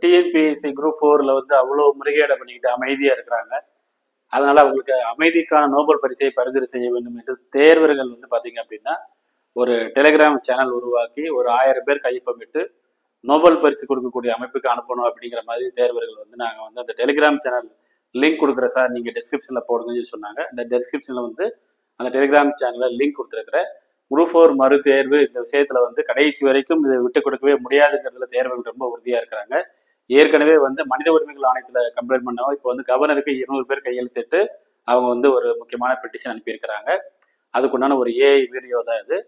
TNPSC group 4ல வந்து அவ்வளோ முறைகேடை பண்ணிக்கிட்டு அமைதியாக இருக்கிறாங்க. அதனால அவங்களுக்கு அமைதிக்கான நோபல் பரிசை பரிந்துரை செய்ய வேண்டும் என்று தேர்வர்கள் வந்து பார்த்தீங்க அப்படின்னா ஒரு டெலிகிராம் சேனல் உருவாக்கி ஒரு 1000 பேர் கையொப்பமிட்டு நோபல் பரிசு கொடுக்கக்கூடிய அமைப்புக்கு அனுப்பணும் அப்படிங்கிற மாதிரி தேர்வர்கள் வந்து நாங்கள் வந்து அந்த டெலிகிராம் சேனல் லிங்க் கொடுக்குற சார் நீங்கள் டிஸ்கிரிப்ஷனில் போடுங்கன்னு சொன்னாங்க. இந்த டிஸ்கிரிப்ஷனில் வந்து அந்த டெலிகிராம் சேனலில் லிங்க் கொடுத்துருக்குற குரூப் 4 மறு தேர்வு இந்த விஷயத்தில் வந்து கடைசி வரைக்கும் இதை விட்டு கொடுக்கவே முடியாதுங்கிறதுல தேர்வுகள் ரொம்ப உறுதியாக இருக்கிறாங்க. ஏற்கனவே வந்து மனித உரிமைகள் ஆணையத்தில் கம்ப்ளைண்ட் பண்ணவங்க இப்போ வந்து கவர்னருக்கு 200 பேர் கையெழுத்திட்டு அவங்க வந்து ஒரு முக்கியமான பெட்டிஷன் அனுப்பியிருக்கிறாங்க. அதுக்குண்டான ஒரு ஏஐ வீடியோ தான் இது.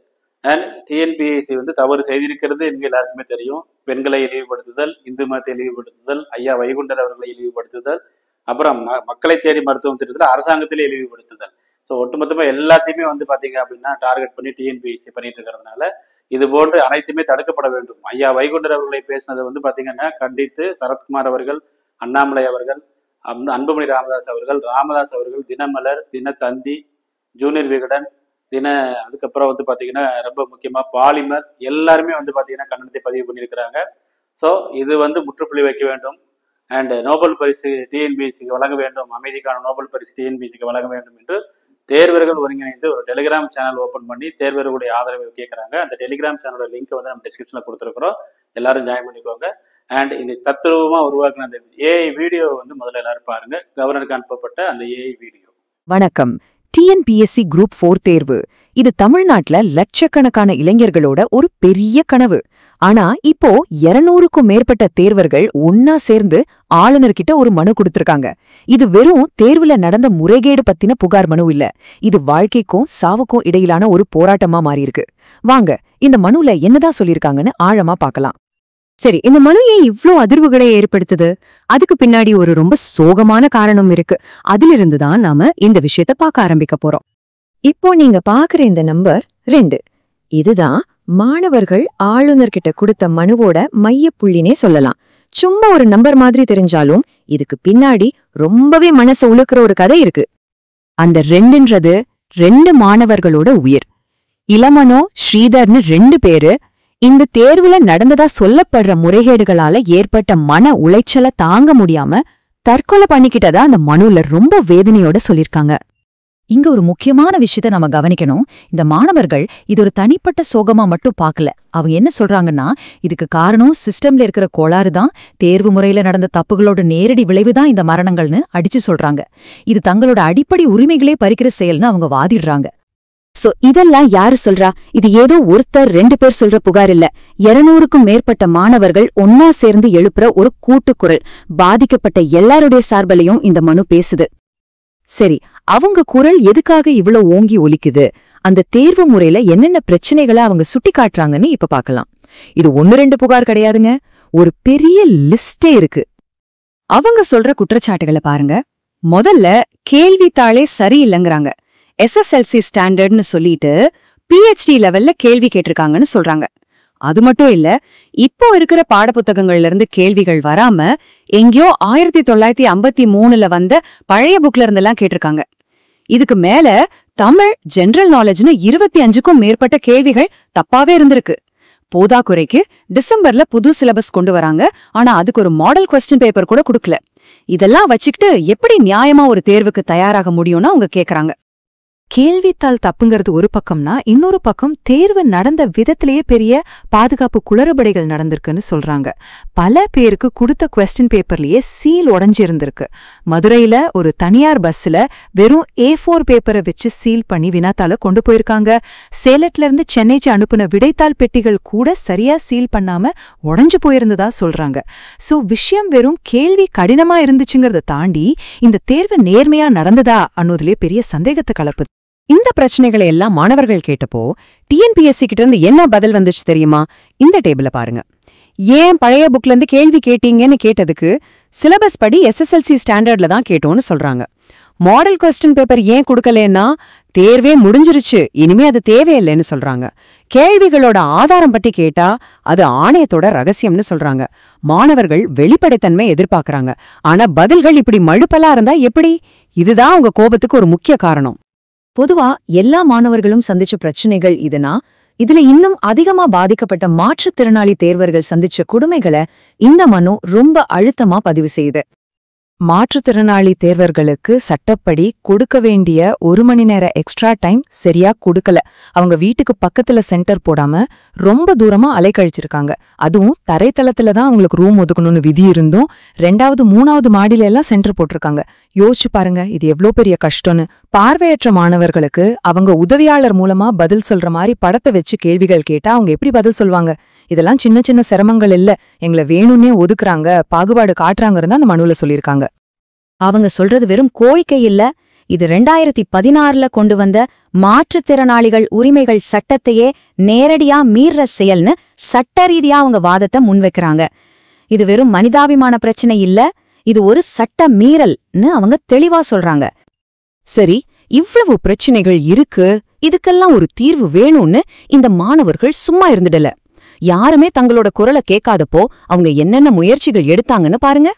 அண்ட் டிஎன்பிஎஸ்சி வந்து தவறு செய்திருக்கிறது எங்க எல்லாருக்குமே தெரியும். பெண்களை இழிவுபடுத்துதல், இந்து மதத்தை இழிவுபடுத்துதல், ஐயா வைகுண்டர் அவர்களை இழிவுபடுத்துதல், அப்புறம் மக்களை தேடி மருத்துவம் திட்டத்தில் அரசாங்கத்திலே இழிவுபடுத்துதல். ஸோ ஒட்டுமொத்தமாக எல்லாத்தையுமே வந்து பார்த்தீங்க அப்படின்னா டார்கெட் பண்ணி டிஎன்பிஎஸ்சி பண்ணிட்டு இருக்கிறதுனால இது போன்று அனைத்துமே தடுக்கப்பட வேண்டும். ஐயா வைகுண்டர் அவர்களை பேசினதை வந்து பார்த்தீங்கன்னா கண்டித்து சரத்குமார் அவர்கள், அண்ணாமலை அவர்கள், அன்புமணி ராமதாஸ் அவர்கள், தினமலர், தினத்தந்தி, ஜூனியர் விகடன், அதுக்கப்புறம் வந்து பார்த்தீங்கன்னா ரொம்ப முக்கியமாக பாலிமர் எல்லாருமே வந்து பார்த்தீங்கன்னா கண்டனத்தை பதிவு பண்ணியிருக்கிறாங்க. ஸோ இது வந்து முற்றுப்புள்ளி வைக்க வேண்டும். அண்ட் நோபல் பரிசு டிஎன்பிஎஸ்சிக்கு வழங்க வேண்டும், அமைதிக்கான நோபல் பரிசு டிஎன்பிஎஸ்சிக்கு வழங்க வேண்டும் என்று தேர்வர்கள் ஒருங்கிணைந்து ஒரு டெலிகிராம் சேனல் ஓப்பன் பண்ணி தேர்வர்களுடைய ஆதரவை கேட்குறாங்க. அந்த டெலிகிராம் சேனலோட லிங்க் வந்து நம்ம டிஸ்கிரிப்ஷனில் கொடுத்துருக்குறோம், எல்லாரும் ஜாயின் பண்ணிக்கோங்க. அண்ட் இந்த தத்துரூபமாக உருவாக்குன அந்த ஏஐ வீடியோ வந்து முதல்ல எல்லாரும் பாருங்க, கவர்னருக்கு அனுப்பப்பட்ட அந்த ஏஐ வீடியோ. வணக்கம். டிஎன்பிஎஸ்சி குரூப் 4 தேர்வு இது தமிழ்நாட்டுல லட்சக்கணக்கான இளைஞர்களோட ஒரு பெரிய கனவு. ஆனா இப்போ 200க்கும் மேற்பட்ட தேர்வர்கள் ஒன்னா சேர்ந்து ஆளுநர்கிட்ட ஒரு மனு கொடுத்திருக்காங்க. இது வெறும் தேர்வுல நடந்த முறைகேடு பத்தின புகார் மனு இல்ல, இது வாழ்க்கைக்கும் சாவுக்கும் இடையிலான ஒரு போராட்டமா மாறியிருக்கு. வாங்க இந்த மனுல என்னதான் சொல்லிருக்காங்கன்னு ஆழமா பார்க்கலாம். சரி, இந்த மனு ஏன் இவ்ளோ அதிர்வுகளை ஏற்படுத்துது? அதுக்கு பின்னாடி ஒரு ரொம்ப சோகமான காரணம் இருக்கு. அதிலிருந்துதான் நாம இந்த விஷயத்த பார்க்க ஆரம்பிக்க போறோம். இப்போ நீங்க பாக்குற இந்த நம்பர் 2, இதுதான் மாணவர்கள் ஆளுநர்கிட்ட கொடுத்த மனுவோட மையப்புள்ளினே சொல்லலாம். சும்மா ஒரு நம்பர் மாதிரி தெரிஞ்சாலும் இதுக்கு பின்னாடி ரொம்பவே மனசு உழுக்கிற ஒரு கதை இருக்கு. அந்த 2ன்றது 2 மாணவர்களோட உயிர். இளமனோ, ஸ்ரீதர்னு 2 பேரு இந்த தேர்வுல நடந்ததா சொல்லப்படுற முறைகேடுகளால ஏற்பட்ட மன உளைச்சல தாங்க முடியாம தற்கொலை பண்ணிக்கிட்டதா அந்த மனுல ரொம்ப வேதனையோட சொல்லிருக்காங்க. இங்க ஒரு முக்கியமான விஷயத்த நாம கவனிக்கணும். இந்த மாணவர்கள் இது ஒரு தனிப்பட்ட சோகமா மட்டும் பார்க்கல. அவங்க என்ன சொல்றாங்கன்னா, இதுக்கு காரணம் சிஸ்டம்ல இருக்கிற கோளாறு தான், தேர்வு முறையில நடந்த தப்புகளோட நேரடி விளைவுதான் இந்த மரணங்கள்னு அடிச்சு சொல்றாங்க. இது தங்களோட அடிப்படை உரிமைகளே பறிக்கிற செயல்னு அவங்க வாதிடுறாங்க. சோ இதெல்லாம் யாரு சொல்றா? இது ஏதோ ஒருத்தர் 2 பேர் சொல்ற புகார் இல்ல. 200க்கும் மேற்பட்ட மாணவர்கள் ஒன்னா சேர்ந்து எழுப்புற ஒரு கூட்டுக்குரல். பாதிக்கப்பட்ட எல்லாருடைய சார்பிலையும் இந்த மனு பேசுது. சரி, அவங்க குரல் எதுக்காக இவ்வளவு ஓங்கி ஒலிக்குது? அந்த தேர்வு முறையில என்னென்ன பிரச்சனைகளை அவங்க சுட்டி காட்டுறாங்கன்னு இப்ப பார்க்கலாம். இது 1-2 புகார் கிடையாதுங்க, ஒரு பெரிய லிஸ்டே இருக்கு. அவங்க சொல்ற குற்றச்சாட்டுகளை பாருங்க. முதல்ல கேள்வித்தாளே சரியில்லைங்கிறாங்க. SSLC ஸ்டாண்டர்ட்னு சொல்லிட்டு PhD லெவல்ல கேள்வி கேட்டிருக்காங்கன்னு சொல்றாங்க. அது மட்டும் இல்ல, இப்போ இருக்கிற பாடப்புத்தகங்கள்ல இருந்து கேள்விகள் வராம எங்கேயோ 1953ல வந்த பழைய புக்ல இருந்தெல்லாம் கேட்டிருக்காங்க. இதுக்கு மேல தமிழ் ஜெனரல் நாலேஜ்னு 25க்கும் மேற்பட்ட கேள்விகள் தப்பாவே இருந்திருக்கு. போதாக்குறைக்கு டிசம்பர்ல புது சிலபஸ் கொண்டு வராங்க, ஆனா அதுக்கு ஒரு மாடல் கொஸ்டின் பேப்பர் கூட கொடுக்கல. இதெல்லாம் வச்சுக்கிட்டு எப்படி நியாயமா ஒரு தேர்வுக்கு தயாராக முடியும்னு அவங்க கேக்குறாங்க. கேள்வித்தாள் தப்புங்கிறது ஒரு பக்கம்னா, இன்னொரு பக்கம் தேர்வு நடந்த விதத்திலேயே பெரிய பாதுகாப்பு குளறுபடிகள் நடந்திருக்குன்னு சொல்றாங்க. பல பேருக்கு கொடுத்த கொஸ்டின் பேப்பர்லயே சீல் உடைஞ்சிருந்திருக்கு. மதுரையில ஒரு தனியார் பஸ்ல வெறும் A4 பேப்பரை வச்சு சீல் பண்ணி வினாத்தாள கொண்டு போயிருக்காங்க. சேலட்ல இருந்து சென்னைக்கு அனுப்புன விடைத்தாள் பெட்டிகள் கூட சரியா சீல் பண்ணாம உடைஞ்சு போயிருந்ததா சொல்றாங்க. சோ விஷயம் வெறும் கேள்வி கடினமா இருந்துச்சுங்கிறத தாண்டி இந்த தேர்வு நேர்மையா நடந்ததா அன்னோதிலே பெரிய சந்தேகத்தை கலப்புது. இந்த பிரச்சனைகளை எல்லாம் மாணவர்கள் கேட்டப்போ டிஎன்பிஎஸ்சி கிட்ட இருந்து என்ன பதில் வந்துச்சு தெரியுமா? இந்த டேபிள பாருங்க. ஏன் பழைய புக்ல இருந்து கேள்வி கேட்டீங்கன்னு கேட்டதுக்கு சிலபஸ் படி SSLC ஸ்டாண்டர்ட்ல தான் கேட்டோம்னு சொல்றாங்க. மாடல் கொஸ்டின் பேப்பர் ஏன் கொடுக்கலன்னா, தேர்வே முடிஞ்சிருச்சு, இனிமே அது தேவையில்லைன்னு சொல்றாங்க. கேள்விகளோட ஆதாரம் பற்றி கேட்டா அது ஆணையத்தோட ரகசியம்னு சொல்றாங்க. மாணவர்கள் வெளிப்படைத்தன்மை எதிர்பார்க்கறாங்க, ஆனா பதில்கள் இப்படி மழுப்பலா இருந்தா எப்படி? இதுதான் உங்க கோபத்துக்கு ஒரு முக்கிய காரணம். பொதுவா எல்லா மாணவர்களும் சந்திச்ச பிரச்சனைகள் இதுனா, இதுல இன்னும் அதிகமா பாதிக்கப்பட்ட மாற்றுத்திறனாளி தேர்வர்கள் சந்திச்ச கொடுமைகளை இந்த மனு ரொம்ப அழுத்தமா பதிவு செய்யுது. மாற்றுத்திறனாளி தேர்வர்களுக்கு சட்டப்படி கொடுக்க வேண்டிய 1 மணி நேர எக்ஸ்ட்ரா டைம் சரியா கொடுக்கல. அவங்க வீட்டுக்கு பக்கத்துல சென்டர் போடாம ரொம்ப தூரமா அலைக்கழிச்சிருக்காங்க. அதுவும் தரைத்தளத்துல தான் அவங்களுக்கு ரூம் ஒதுக்கணும்னு விதி இருந்தும் 2வது 3வது மாடியில எல்லாம் சென்டர் போட்டிருக்காங்க. யோசிச்சு பாருங்க, இது எவ்ளோ பெரிய கஷ்டம்னு. பார்வையற்ற மாணவர்களுக்கு அவங்க உதவியாளர் மூலமா பதில் சொல்ற மாதிரி படத்தை வச்சு கேள்விகள் கேட்டா அவங்க எப்படி பதில் சொல்வாங்க? இதெல்லாம் சின்ன சின்ன சிரமங்கள் இல்ல, எங்களை வேணும்னே ஒதுக்குறாங்க, பாகுபாடு காட்டுறாங்கன்னு அந்த மனுல சொல்லியிருக்காங்க. அவங்க சொல்றது வெறும் கோரிக்கை இல்ல, இது 2016ல கொண்டு வந்த மாற்றுத்திறனாளிகள் உரிமைகள் சட்டத்தையே நேரடியா மீற செயல்னு சட்ட ரீதியா அவங்க வாதத்தை முன்வைக்கிறாங்க. இது வெறும் மனிதாபிமான பிரச்சனை இல்ல, இது ஒரு சட்ட மீறல்னு அவங்க தெளிவா சொல்றாங்க. சரி, இவ்வளவு பிரச்சனைகள் இருக்கு, இதுக்கெல்லாம் ஒரு தீர்வு வேணும்னு இந்த மாணவர்கள் சும்மா இருந்துடல. யாருமே தங்களோட குரலை கேட்காதப்போ அவங்க என்னென்ன முயற்சிகள் எடுத்தாங்கன்னு பாருங்க.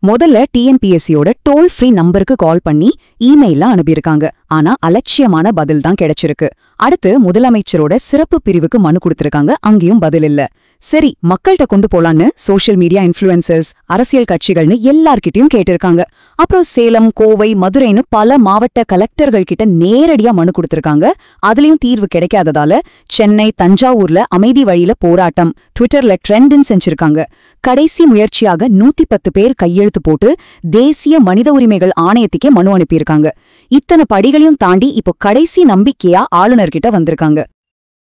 முதல்ல டிஎன்பிஎஸ்சியோட டோல் ஃப்ரீ நம்பருக்கு கால் பண்ணி இமெயில அனுப்பியிருக்காங்க. ஆனா அலட்சியமான பதில் தான் கிடைச்சிருக்கு. அடுத்து முதலமைச்சரோட சிறப்பு பிரிவுக்கு மனு கொடுத்திருக்காங்க, அங்கேயும் பதில் இல்ல. சரி, மக்கள்கிட்ட கொண்டு போலான்னு சோஷியல் மீடியா இன்ஃப்ளூயன்சர்ஸ், அரசியல் கட்சிகள்னு எல்லார்கிட்டயும் கேட்டிருக்காங்க. அப்புறம் சேலம், கோவை, மதுரைன்னு பல மாவட்ட கலெக்டர்கள் கிட்ட நேரடியா மனு கொடுத்திருக்காங்க. அதுலயும் தீர்வு கிடைக்காததால சென்னை, தஞ்சாவூர்ல அமைதி வழியில போராட்டம், ட்விட்டர்ல ட்ரெண்ட்னு செஞ்சிருக்காங்க. கடைசி முயற்சியாக 110 பேர் கையெழுத்து போட்டு தேசிய மனித உரிமைகள் ஆணையத்துக்கே மனு அனுப்பியிருக்காங்க. இத்தனை படிகளையும் தாண்டி இப்போ கடைசி நம்பிக்கையா ஆளுநர்கிட்ட வந்திருக்காங்க.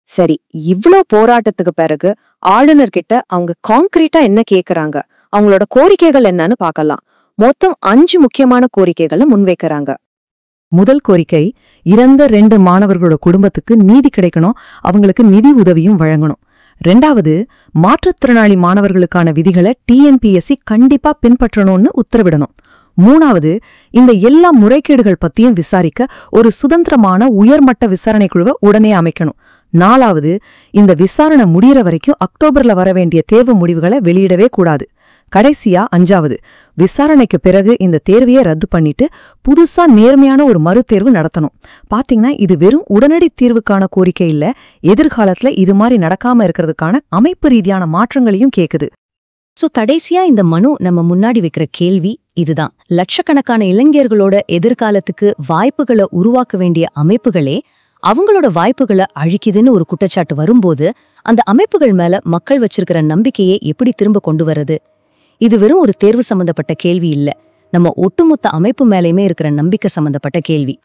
சரி, இவ்ளோ போராட்டத்துக்கு பிறகு ஆளுநர்கிட்ட அவங்க கான்கிரீட்டா என்ன கேக்குறாங்க, அவங்களோட கோரிக்கைகள் என்னன்னு பார்க்கலாம். மொத்தம் 5 முக்கியமான கோரிக்கைகளை முன்வைக்கிறாங்க. முதல் கோரிக்கை, இறந்த 2 மாணவர்களோட குடும்பத்துக்கு நீதி கிடைக்கணும், அவங்களுக்கு நிதி உதவியும் வழங்கணும். 2வது, மாற்றுத்திறனாளி மாணவர்களுக்கான விதிகளை டிஎன்பிஎஸ்சி கண்டிப்பா பின்பற்றணும்னு உத்தரவிடணும். 3வது, இந்த எல்லா முறைகேடுகள் பத்தியும் விசாரிக்க ஒரு சுதந்திரமான உயர்மட்ட விசாரணை குழுவை உடனே அமைக்கணும். 4வது, இந்த விசாரணை முடியற வரைக்கும் அக்டோபர்ல வர வேண்டிய தேர்வு முடிவுகளை வெளியிடவே கூடாது. கடைசியா 5வது, விசாரணைக்கு பிறகு இந்த தேர்வையே ரத்து பண்ணிட்டு புதுசா நேர்மையான ஒரு மறுதேர்வு நடத்தணும். பாத்தீங்கன்னா, இது வெறும் உடனடி தீர்வுக்கான கோரிக்கை இல்ல, எதிர்காலத்துல இது மாதிரி நடக்காம இருக்கிறதுக்கான அமைப்பு ரீதியான மாற்றங்களையும் கேக்குது. கடைசியா இந்த மனு நம்ம முன்னாடி வைக்கிற கேள்வி இதுதான். லட்சக்கணக்கான இளைஞர்களோட எதிர்காலத்துக்கு வாய்ப்புகளை உருவாக்க வேண்டிய அமைப்புகளே அவங்களோட வாய்ப்புகளை அழிக்குதுன்னு ஒரு குற்றச்சாட்டு வரும்போது அந்த அமைப்புகள் மேல மக்கள் வச்சிருக்கிற நம்பிக்கையை எப்படி திரும்ப கொண்டு வர்றது? இது வெறும் ஒரு தேர்வு சம்பந்தப்பட்ட கேள்வி இல்ல, நம்ம ஒட்டுமொத்த அமைப்பு மேலேயுமே இருக்கிற நம்பிக்கை சம்பந்தப்பட்ட கேள்வி.